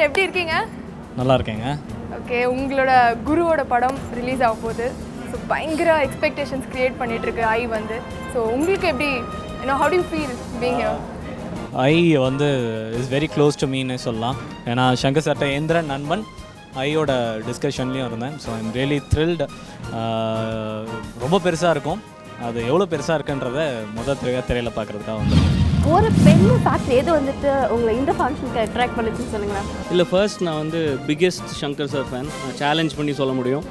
எப்படி இருக்கீங்க? நல்லா இருக்கேங்க. ஓகே, உங்களோட குருவோட படம் ரிலீஸ் ஆக போகுது. ஸோ பயங்கர எக்ஸ்பெக்டேஷன்ஸ் கிரியேட் பண்ணிட்டு இருக்கு ஐ வந்து. ஸோ உங்களுக்கு எப்படி, how do you feel being here? ஐ வந்து இஸ் வெரி க்ளோஸ் டு மீன்னு சொல்லலாம். ஏன்னா சங்கர் சார்ட்ட எந்திரன் நண்பன் ஐயோட டிஸ்கஷன்லேயும் இருந்தேன். So I'm really thrilled. ரொம்ப பெருசாக இருக்கும். அது எவ்வளோ பெருசாக இருக்குன்றத திரையில் பார்க்குறதுக்காக வந்து ஒரு பெரிய ஃபேக்ட் எது வந்துட்டு உங்களை இந்த ஃபங்க்ஷனுக்கு அட்ராக்ட் பண்ணுச்சுன்னு சொல்லுங்களேன். இல்லை, ஃபர்ஸ்ட் நான் வந்து பிக்கெஸ்ட் சங்கர் சார் ஃபேன். நான் சேலஞ்ச் பண்ணி சொல்ல முடியும்.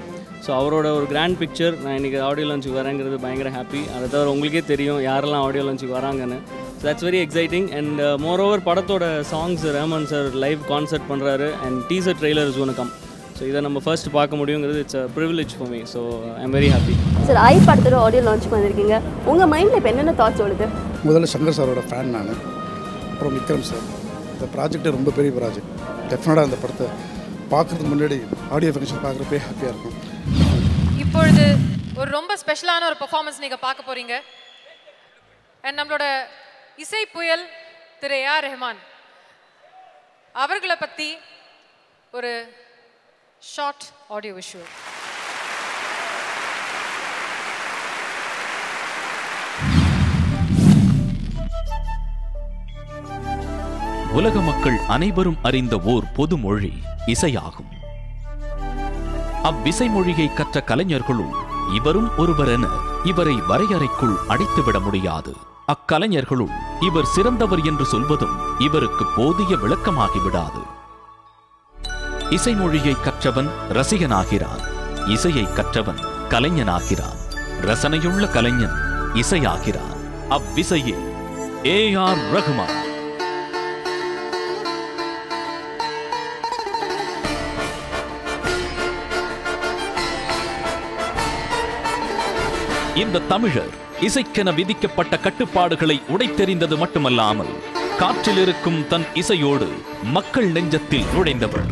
ஸோ அவரோட ஒரு கிராண்ட் பிக்சர் நான் இன்றைக்கி ஆடியோ லான்ச்சுக்கு வரேங்கிறது பயங்கர ஹாப்பி. அதை தவிர உங்களுக்கே தெரியும் யாரெல்லாம் ஆடியோ லான்ச்சுக்கு வராங்கன்னு. So that's very exciting. And moreover படத்தோட songs Rahman sir live concert பண்ணுறாரு and teaser trailer is gonna come. So இதை நம்ம ஃபர்ஸ்ட் பார்க்க முடியுங்கிறது it's a privilege for me. So I am very happy. Sir, I படத்தோட audio லான்ச்சுக்கு வந்திருக்கீங்க. உங்கள் மைண்டில் இப்போ என்னென்ன தாட்ஸ் ஓடுது? முதல்ல சங்கர் சாரோட ஃபேன் நான். அப்புறம் விக்ரம் சார். இந்த ப்ராஜெக்ட்டு ரொம்ப பெரிய ப்ராஜெக்ட். டெஃபினட்டாக அந்த படத்தை பார்க்குறதுக்கு முன்னாடி ஆடியோ ஃபங்க்ஷன் பார்க்குறப்பே ஹாப்பியாக இருக்கும். இப்பொழுது ஒரு ரொம்ப ஸ்பெஷலான ஒரு பெர்ஃபார்மன்ஸ் நீங்கள் பார்க்க போகிறீங்க. அண்ட் நம்மளோட இசை புயல் திரு ஏ.ஆர். ரஹ்மான் அவர்களை பற்றி ஒரு ஷார்ட் ஆடியோ விஷுவல். உலக மக்கள் அனைவரும் அறிந்த ஓர் பொது மொழி இசையாகும். அவ்விசை மொழியை கற்ற கலைஞர்களுள் இவரும் ஒருவர் என இவரை வரையறைக்குள் அடைத்துவிட முடியாது. அக்கலைஞர்களுள் இவர் சிறந்தவர் என்று சொல்வதும் இவருக்கு போதிய விளக்கமாகிவிடாது. இசைமொழியை கற்றவன் ரசிகனாகிறான். இசையை கற்றவன் கலைஞனாகிறான். ரசனையுள்ள கலைஞன் இசையாகிறான். அவ்விசையே ஏ.ஆர். ரஹ்மான். இந்த தமிழர் இசைக்கென விதிக்கப்பட்ட கட்டுப்பாடுகளை உடைத்தெறிந்தது மட்டுமல்லாமல் காற்றில் இருக்கும் தன் இசையோடு மக்கள் நெஞ்சத்தில் நுழைந்தவர்.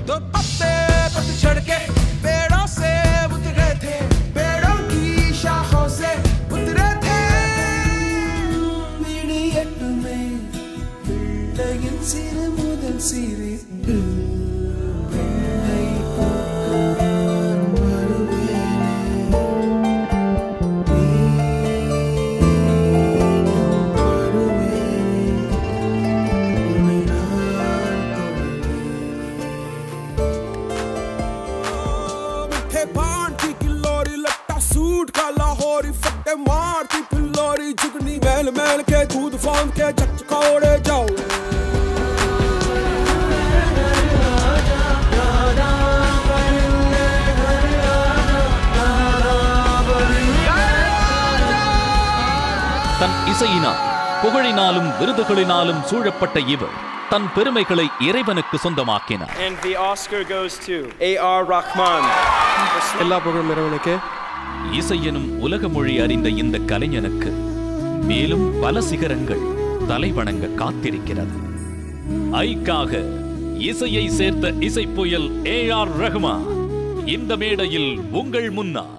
தன் இசையினால் புகழினாலும் விருதுகளினாலும் சூழப்பட்ட இவர் தன் பெருமைகளை இறைவனுக்கு சொந்தமாக்கினார். And the Oscar goes to A.R. Rahman. எல்லா புகழும் இறைவனுக்கே. இசை எனும் உலக மொழி அறிந்த இந்த கலைஞனுக்கு மேலும் பல சிகரங்கள் தலைவணங்க காத்திருக்கிறது. ஐக்காக இசையை சேர்த்த இசை புயல் ஏ.ஆர். ரஹ்மான் இந்த மேடையில் உங்கள் முன்னால்.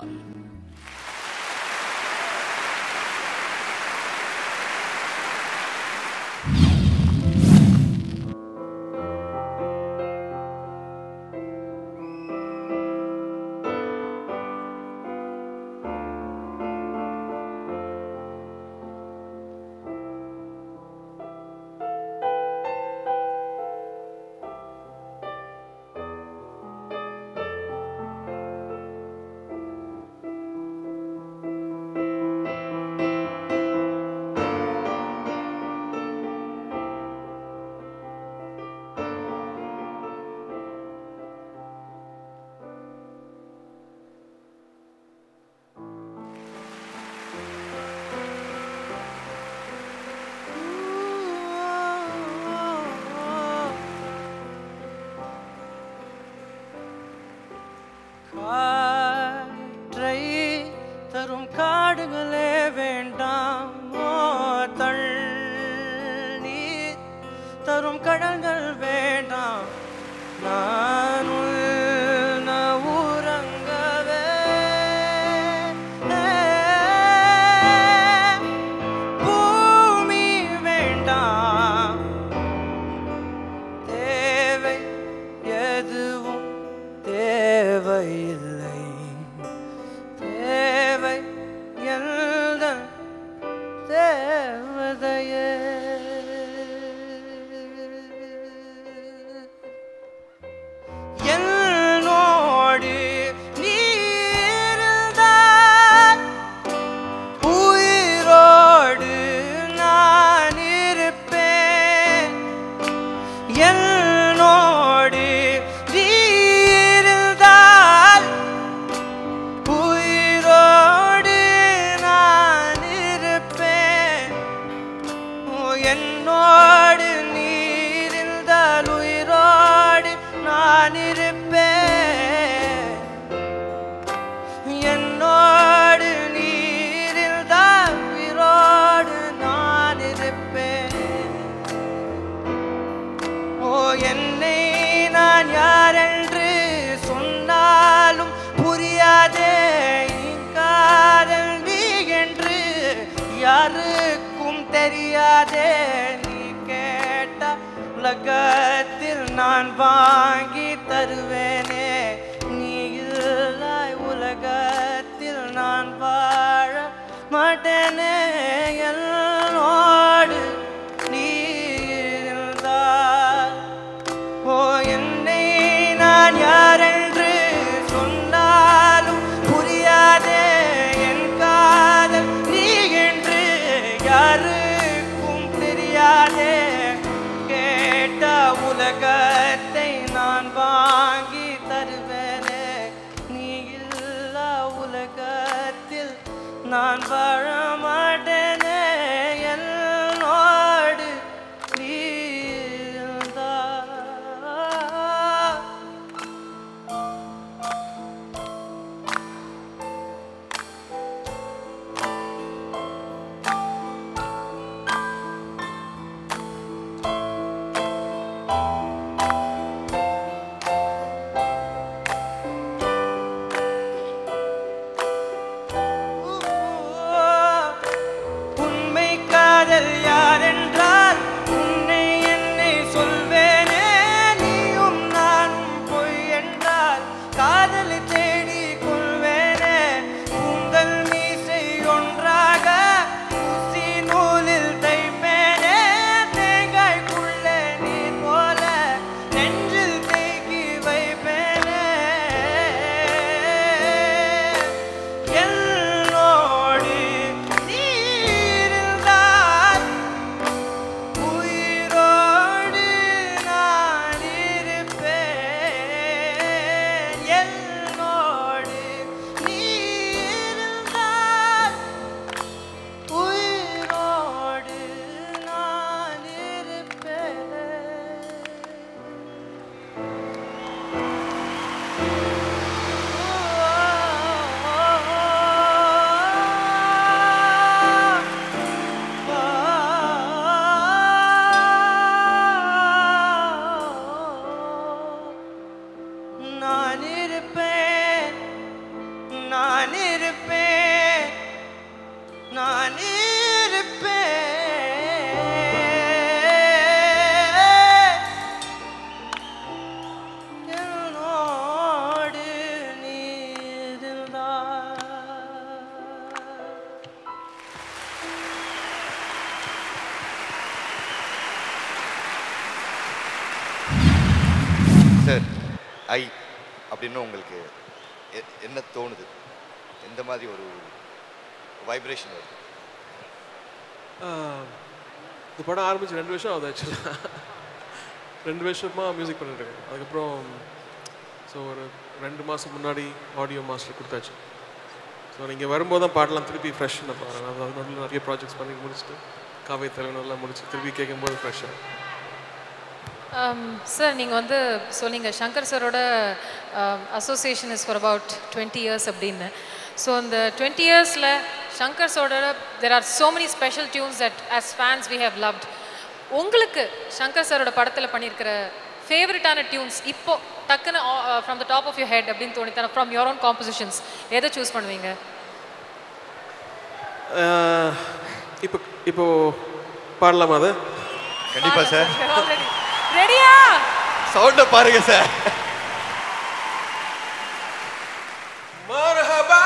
யசோதையே என்னோடு நீ இருந்தால் உயிரோடு நான் இருப்பேன் என்னோடு நீ இருந்தால் உயிரோடு நான் இருப்பேன் என்னோடு நீ இருந்தால் உயிரோடு நான் இருப்பேன் என்னோடு நீ இருந்தால் உயிரோடு நான் இருப்பேன் ஓ என்னை நான் யாரென்று சொன்னாலும் புரியாதே காதல் நீ என்று யாருக்கும் தெரியாதே நீ கேட்ட உலகத்தில் நான் வாங்கி தருவேனே நீ இல்லை உலகத்தில் நான் வாழ மாட்டேனே என்னோடு நீ இருந்தால் ஓ என்னை நான் யாரென்று சொன்னாலும் புரியாதே என் காதல் நீ என்று யாருக்கும் தெரியாதே கேட்ட உலகத்தை நான் வாங்கி தருவேனே நீ இல்லா உலகத்தில் நான் வாழ மாட்டேனே என்னோடு நீ இருந்தால் உண்மை காதல் யாரென்றால் உன்னை என்னை சொல்வேனே நீயும் நானும் பொய் என்றால் காதலை தேடி கொள்வேனே உங்கள் மீசை ஒன்றாக ஊசி நூலில் தைப்பேனே தேங்காய்க்குள்ளே நீர் போல நெஞ்சில் தேக்கி வைப்பேனே என்னோடு நீ இருந்தால் உயிரோடு நான் இருப்பேன் என்னோடு நீ இருந்தால் உயிரோடு நான் இருப்பேன் நான் இருப்பேன் நான் இருப்பேன் நான் இருப்பேன் என்னோடு நீ இருந்தால் சார் ஐ அப்படின்னு உங்களுக்கு என்ன தோணுது எந்த மாதிரி ஒரு வைப்ரேஷன் வருது இந்த படம் ஆரம்பிச்சு 2 வருஷம் ஆகுது ஆக்சுவலாக 2 வருஷமாக மியூசிக் பண்ணிட்டுருக்கேன் அதுக்கப்புறம் ஸோ ஒரு 2 மாதம் முன்னாடி ஆடியோ மாஸ்டர் கொடுத்தாச்சு ஸோ நீங்கள் வரும்போது தான் பாடலாம் திருப்பி ஃப்ரெஷ் நான் பாருங்கள் அது நடுவில் நிறைய ப்ராஜெக்ட்ஸ் பண்ணி முடிச்சுட்டு காவை தலைவனெல்லாம் முடிச்சு திருப்பி கேட்கும்போது ஃப்ரெஷ்ஷாக சார் நீங்கள் வந்து சொன்னீங்க சங்கர் சாரோட association is for about 20 years அப்படின்னு ஸோ அந்த 20 இயர்ஸில் சங்கர் சாரோட there are so many special tunes that as fans we have loved உங்களுக்கு சங்கர் சாரோட படத்தில் பண்ணியிருக்கிற ஃபேவரட்டான டியூன்ஸ் இப்போ டக்குன்னு from the top of your head அப்படின்னு தோணித்தான ஃப்ரம் யோர் ஓன் காம்போசிஷன்ஸ் எதை சூஸ் பண்ணுவீங்க இப்போ பாடலாமா அது கண்டிப்பா சார் ரெடியா சவுண்ட பாருங்க சார் மர்ஹபா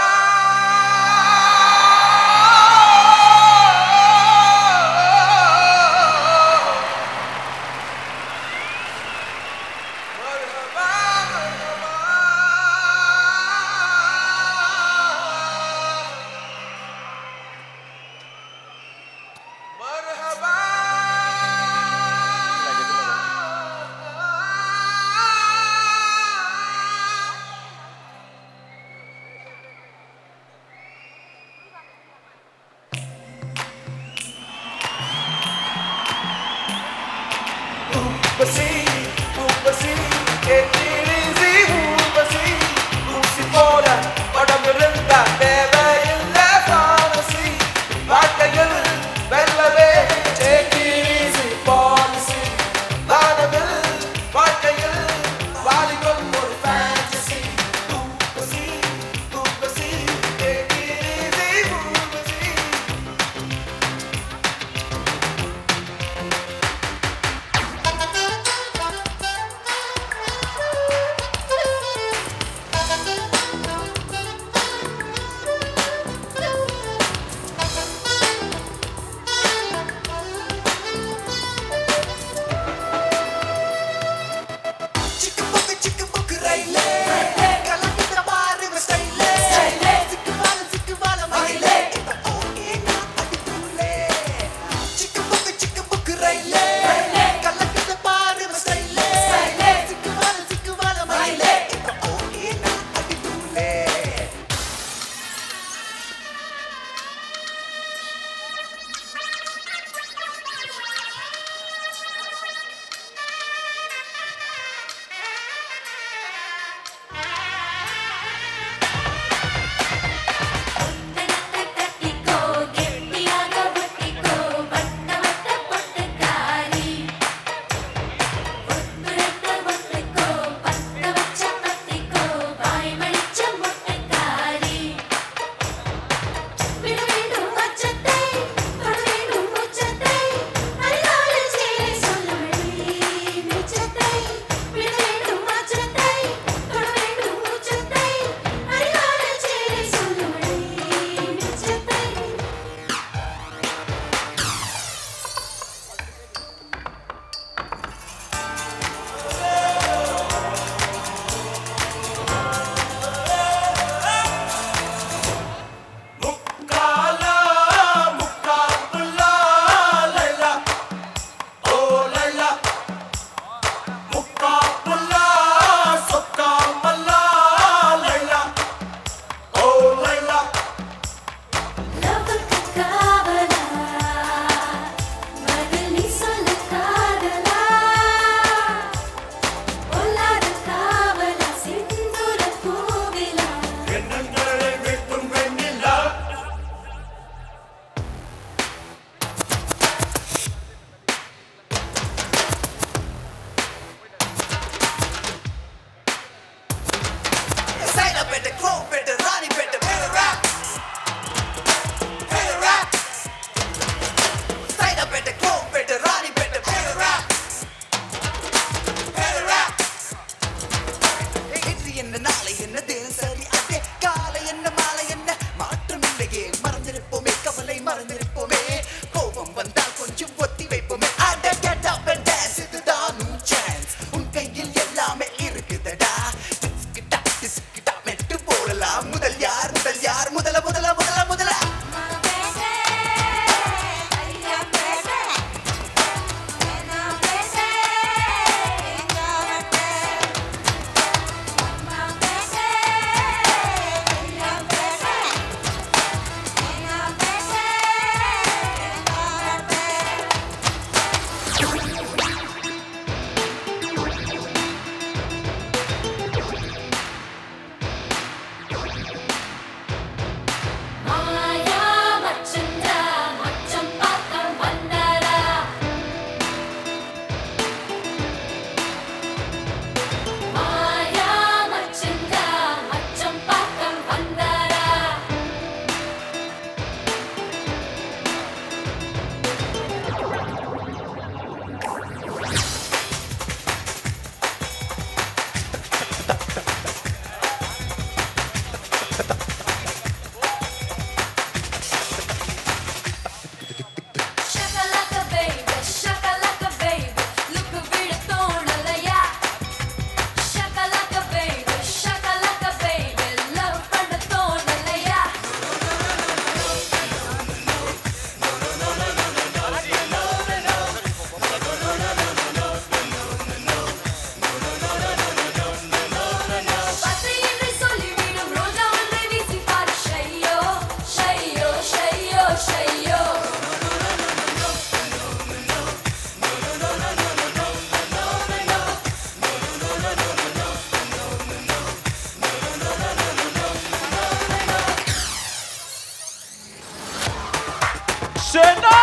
சென்னை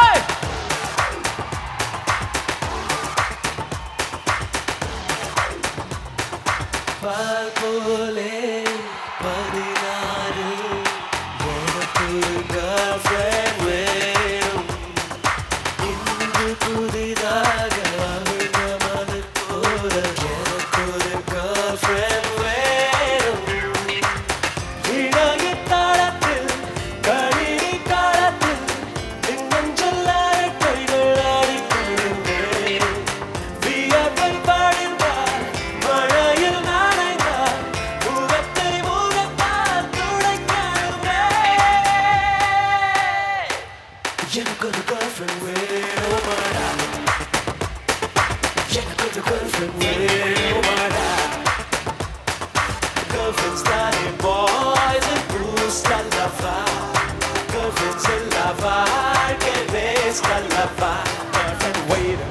பால் போலே 16 எனக்கு girlfriend வேணும் இன்று புதிதாக அவிழ்ந்த மது போல எனக்கு ஒரு girlfriend வேணும் இணைய தாளத்தில் கணினி காலத்தில் மின்னஞ்சல் அழைக்கைகள் ஆடிக்கொள்ளுங்கள் வியப்பை பாடிந்தார் மழையில் நனைந்தார் முகத்தை முகத்தால் துடைக்கணுமே எனக்கு ஒரு girlfriend வேணுமாடா எனக்கு ஒரு girlfriend வேணுமாடா Girlfriends dying boys and booze la la va Girlfriends in la va que ves la la va Girlfriend wait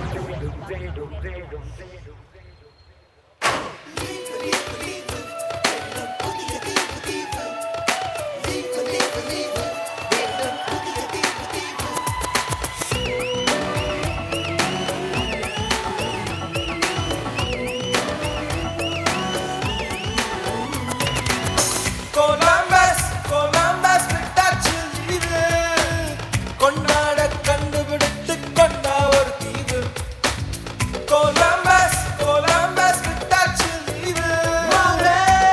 Columbus விட்டாச்சு லீவு கொண்டாட கண்டுபிடித்து கொண்டா ஒரு தீவு Columbus விட்டாச்சு லீவு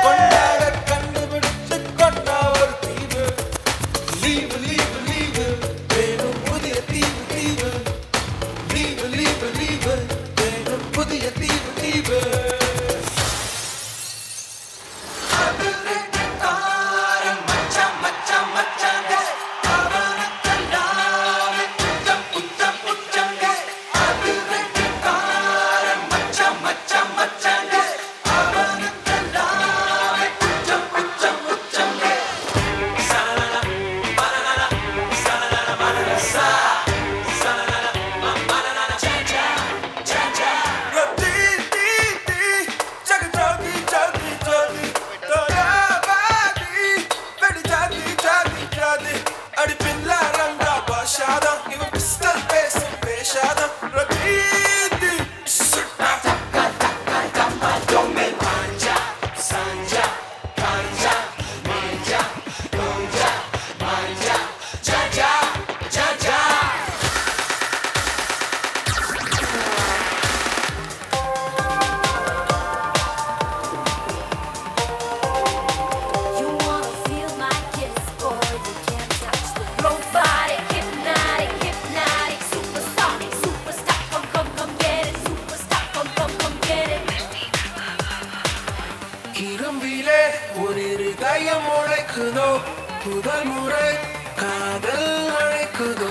கொண்டாட கண்டுபிடித்து கொண்டா ஒரு தீவு லீவு லீவு லீவு வேணும் புதிய தீவு தீவு லீவு லீவு லீவு வேணும் புதிய தீவு தீவு முதல் முறை காதல் அழைக்குதோ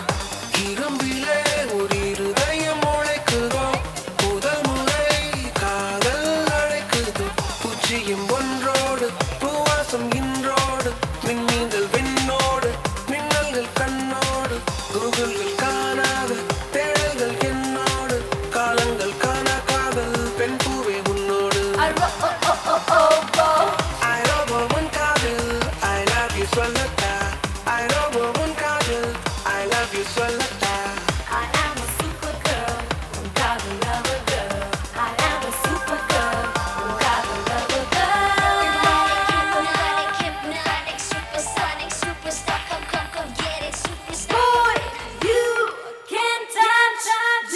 இரும்பிலே ஒரு இருதயம் உழைக்குதோ முதல் முறை காதல் அழைக்குதோ பூச்சியும் ஒன்றோடு பூவாசம் இன்றோடு மின்னீந்தல் விண்ணோடு மின்னல்கள் கண்ணோடு கூகுள்கள் காணாத தேடல்கள் என்னோடு காலங்கள் காணா காதல் பெண் பூவே உன்னோடு Solata, I love woman Kajal, I love you Solata. I am a super girl, gotta love a girl. I am a super girl, gotta love a girl. Hypnotic, supersonic, superstar, come get it, superstar. Boy, you can't touch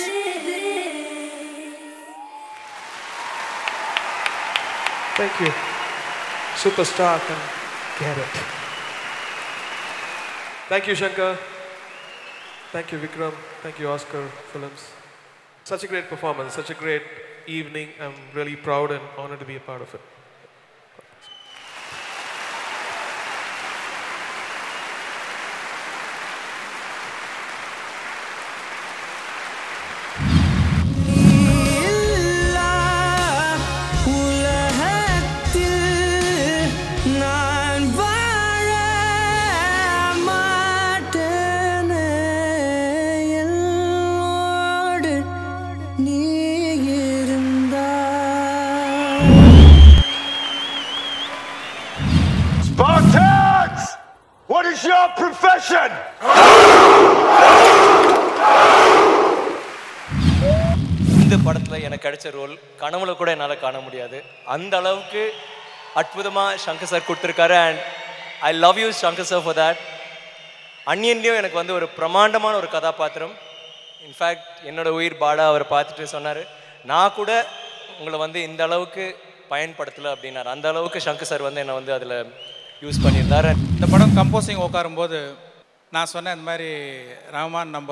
it. Thank you. Superstar can get it. Thank you, Shankar. Thank you, Vikram. Thank you, Oscar Films. Such a great performance, such a great evening. I'm really proud and honored to be a part of it. படத்தில் எனக்கு கிடைச்ச role கனவுல கூட என்னால் காண முடியாது. அந்த அளவுக்கு அற்புதமாக சங்கர் சார் கொடுத்துருக்காரு. And I love you Shankar sir for that. அன்னியன்லேயும் எனக்கு வந்து ஒரு பிரமாண்டமான ஒரு கதாபாத்திரம். இன்ஃபேக்ட் என்னோட உயிர் பாடா அவர் பார்த்துட்டு சொன்னார், நான் கூட உங்களை வந்து இந்த அளவுக்கு பயன்படுத்தலை அப்படின்னாரு. அந்த அளவுக்கு சங்கர் சார் வந்து என்னை வந்து அதில் யூஸ் பண்ணியிருந்தார். இந்த படம் கம்போசிங் உட்காரும்போது நான் சொன்னேன், இந்த மாதிரி ரஹ்மான் நம்ம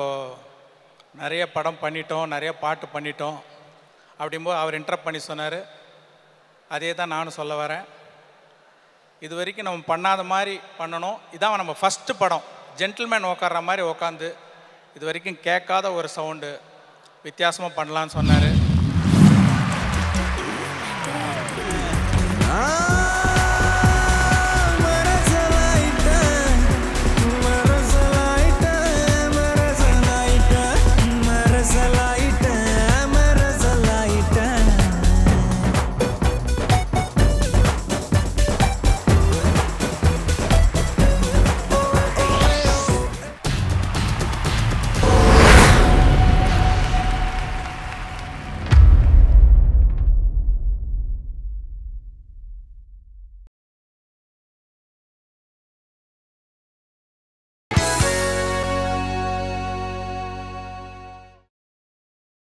நிறைய படம் பண்ணிட்டோம், நிறைய பாட்டு பண்ணிட்டோம் அப்படிங்கும்போது அவர் இன்டரப்ட் பண்ணி சொன்னார், அதே தான் நானும் சொல்ல வரேன். இது வரைக்கும் நம்ம பண்ணாத மாதிரி பண்ணணும். இதான் நம்ம ஃபஸ்ட்டு படம், ஜென்டில்மேன் உட்கார்ற மாதிரி உட்காந்து இது வரைக்கும் கேட்காத ஒரு சவுண்டு வித்தியாசமாக பண்ணலான்னு சொன்னார்.